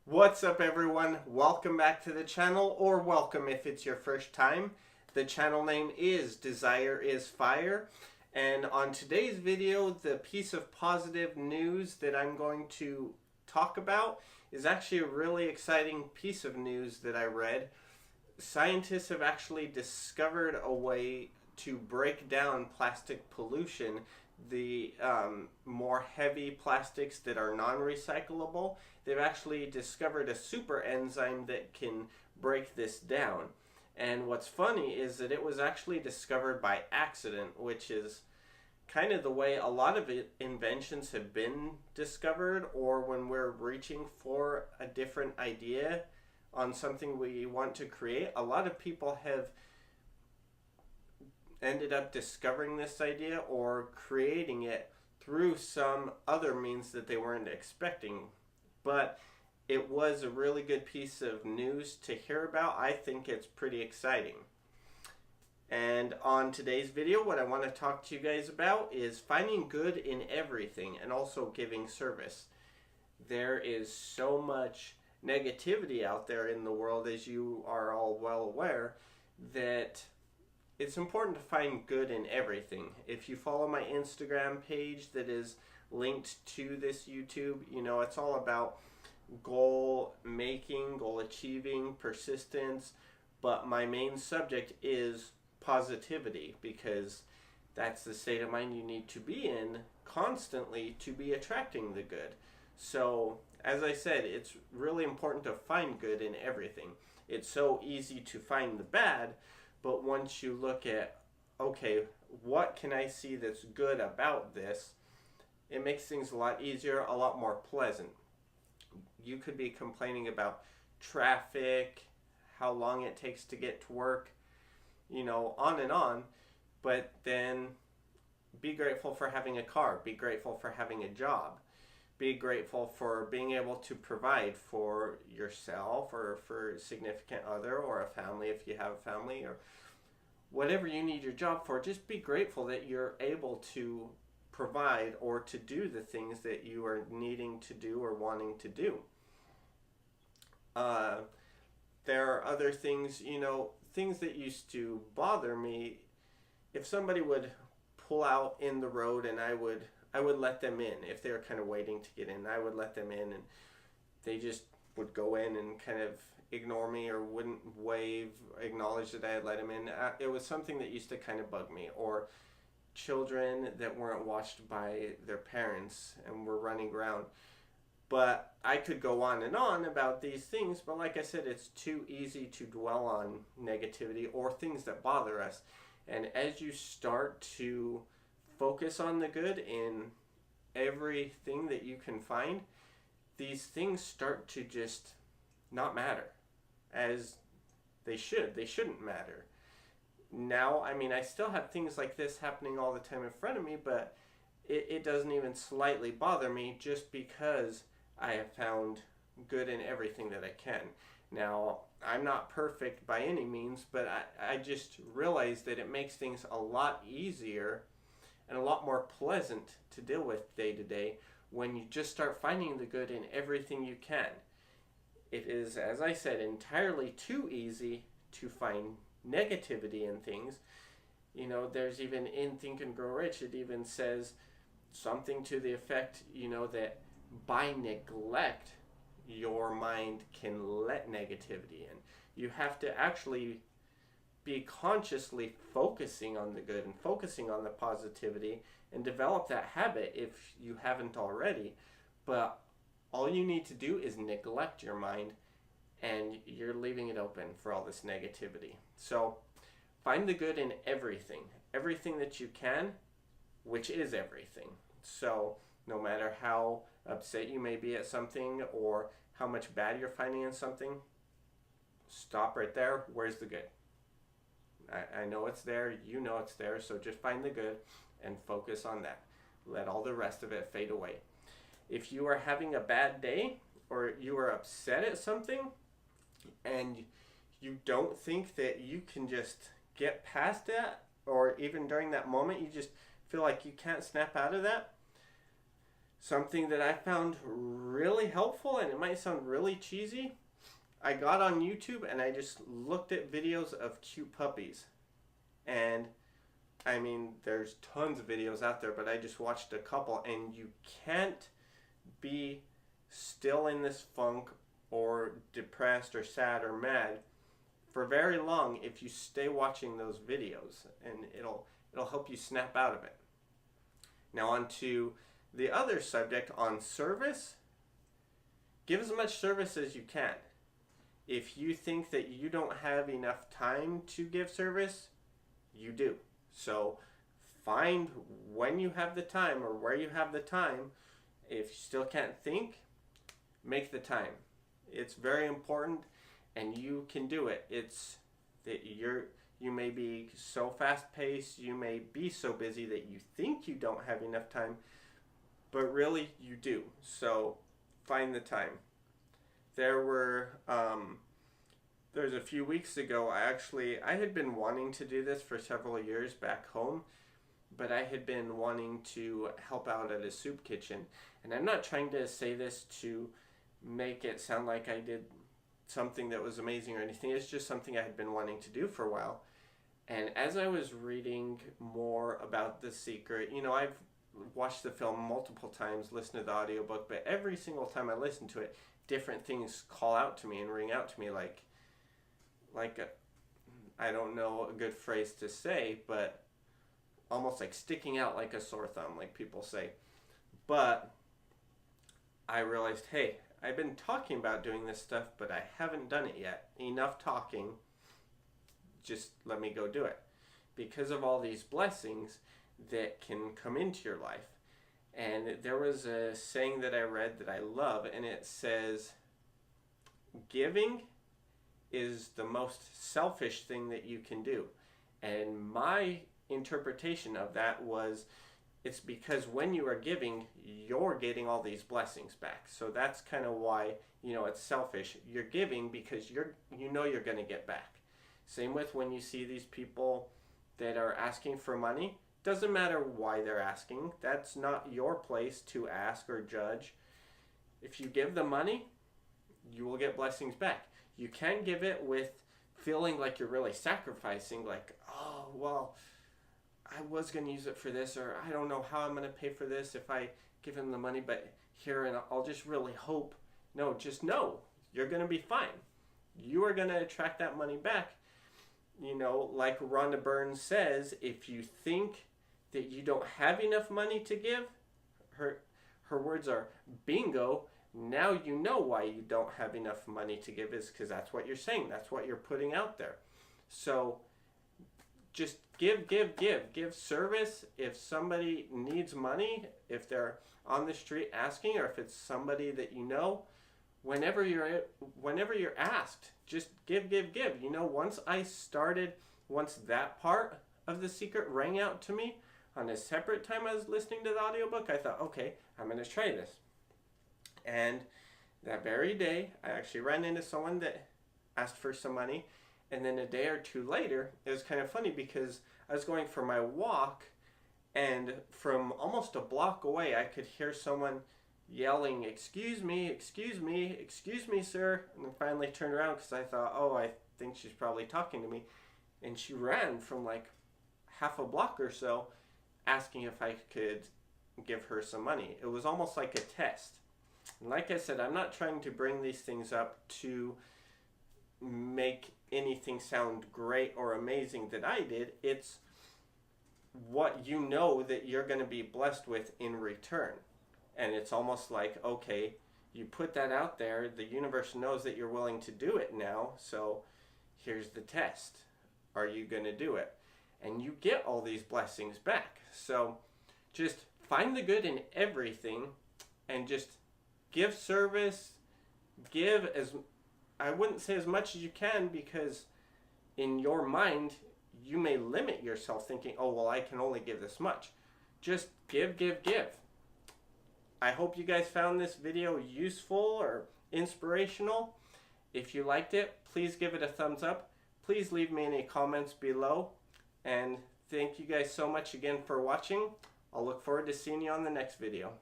What's up everyone? Welcome back to the channel, or welcome if it's your first time. The channel name is Desire is Fire, and on today's video the piece of positive news that I'm going to talk about is actually a really exciting piece of news that I read. Scientists have actually discovered a way to break down plastic pollution, the more heavy plastics that are non-recyclable. They've actually discovered a super enzyme that can break this down. And what's funny is that it was actually discovered by accident, which is kind of the way a lot of inventions have been discovered, or when we're reaching for a different idea on something we want to create. A lot of people have ended up discovering this idea or creating it through some other means that they weren't expecting. But it was a really good piece of news to hear about. I think it's pretty exciting. And on today's video, what I want to talk to you guys about is finding good in everything and also giving service. There is so much negativity out there in the world, as you are all well aware, that it's important to find good in everything. If you follow my Instagram page that is linked to this YouTube, you know it's all about goal making, goal achieving, persistence, but my main subject is positivity, because that's the state of mind you need to be in constantly to be attracting the good. So as I said, it's really important to find good in everything. It's so easy to find the bad, but once you look at, okay, what can I see that's good about this, it makes things a lot easier, a lot more pleasant. You could be complaining about traffic, how long it takes to get to work, you know, on and on, but then be grateful for having a car, be grateful for having a job. Be grateful for being able to provide for yourself or for a significant other or a family if you have a family, or whatever you need your job for. Just be grateful that you're able to provide or to do the things that you are needing to do or wanting to do. There are other things, you know, things that used to bother me. If somebody would pull out in the road and I would let them in. If they were kind of waiting to get in, I would let them in, and they just would go in and kind of ignore me or wouldn't wave, acknowledge that I had let them in. It was something that used to kind of bug me. Or children that weren't watched by their parents and were running around. But I could go on and on about these things, but like I said, it's too easy to dwell on negativity or things that bother us. And as you start to focus on the good in everything that you can find, these things start to just not matter as they should. They shouldn't matter. Now, I mean, I still have things like this happening all the time in front of me, but it doesn't even slightly bother me, just because I have found good in everything that I can. Now, I'm not perfect by any means, but I just realized that it makes things a lot easier and a lot more pleasant to deal with day to day when you just start finding the good in everything you can. It is, as I said, entirely too easy to find negativity in things. You know, there's even in Think and Grow Rich, it even says something to the effect, you know, that by neglect, your mind can let negativity in. You have to actually be consciously focusing on the good and focusing on the positivity and develop that habit if you haven't already. But all you need to do is neglect your mind, and you're leaving it open for all this negativity. So find the good in everything, everything that you can, which is everything. So no matter how upset you may be at something or how much bad you're finding in something, stop right there. Where's the good? I know it's there, you know it's there, so just find the good and focus on that. Let all the rest of it fade away. If you are having a bad day or you are upset at something and you don't think that you can just get past that, or even during that moment you just feel like you can't snap out of that, Something that I found really helpful, and it might sound really cheesy, I got on YouTube and I just looked at videos of cute puppies. And I mean, there's tons of videos out there, but I just watched a couple, and you can't be still in this funk or depressed or sad or mad for very long if you stay watching those videos, and it'll help you snap out of it. Now on to the other subject on service. Give as much service as you can. If you think that you don't have enough time to give service, you do. So find when you have the time or where you have the time. If you still can't think, make the time. It's very important, and you can do it. It's that you may be so fast paced, you may be so busy that you think you don't have enough time, but really you do. So find the time. There's a few weeks ago, I had been wanting to do this for several years back home, but I had been wanting to help out at a soup kitchen. And I'm not trying to say this to make it sound like I did something that was amazing or anything. It's just something I had been wanting to do for a while. And as I was reading more about The Secret, I've watched the film multiple times, listened to the audiobook, but every single time I listen to it, different things call out to me and ring out to me I don't know a good phrase to say, but almost like sticking out like a sore thumb, like people say. But I realized, hey, I've been talking about doing this stuff, but I haven't done it yet. Enough talking. Just let me go do it. Because of all these blessings that can come into your life. And there was a saying that I read that I love, and it says, giving is the most selfish thing that you can do. And my interpretation of that was, it's because when you are giving, you're getting all these blessings back. So that's kind of why, it's selfish. You're giving because you're going to get back. Same with when you see these people that are asking for money. Doesn't matter why they're asking. That's not your place to ask or judge. If you give them money, you will get blessings back. You can give it with feeling like you're really sacrificing, like, oh, well, I was going to use it for this, or I don't know how I'm going to pay for this if I give him the money, but here, and I'll just really hope. No, just know, you're going to be fine. You are going to attract that money back. Like Rhonda Byrne says, if you think that you don't have enough money to give, her words are, bingo, now you know why you don't have enough money to give, is because that's what you're saying. That's what you're putting out there. So just give service. If somebody needs money, if they're on the street asking, or if it's somebody that whenever you're asked, just give. Once that part of The Secret rang out to me on a separate time I was listening to the audiobook, I thought, okay, I'm going to try this. And that very day, I actually ran into someone that asked for some money. And then a day or two later, it was kind of funny because I was going for my walk, and from almost a block away, I could hear someone yelling, excuse me, sir. And then finally turned around because I thought, oh, I think she's probably talking to me. And she ran from like half a block or so, asking if I could give her some money. It was almost like a test. And like I said, I'm not trying to bring these things up to make anything sound great or amazing that I did. It's what that you're going to be blessed with in return. And it's almost like, okay, you put that out there, the universe knows that you're willing to do it now, so here's the test. Are you going to do it? And you get all these blessings back. So just find the good in everything and just give service, I wouldn't say as much as you can, because in your mind, you may limit yourself thinking, oh, well, I can only give this much. Just give. I hope you guys found this video useful or inspirational. If you liked it, please give it a thumbs up. Please leave me any comments below. And thank you guys so much again for watching. I'll look forward to seeing you on the next video.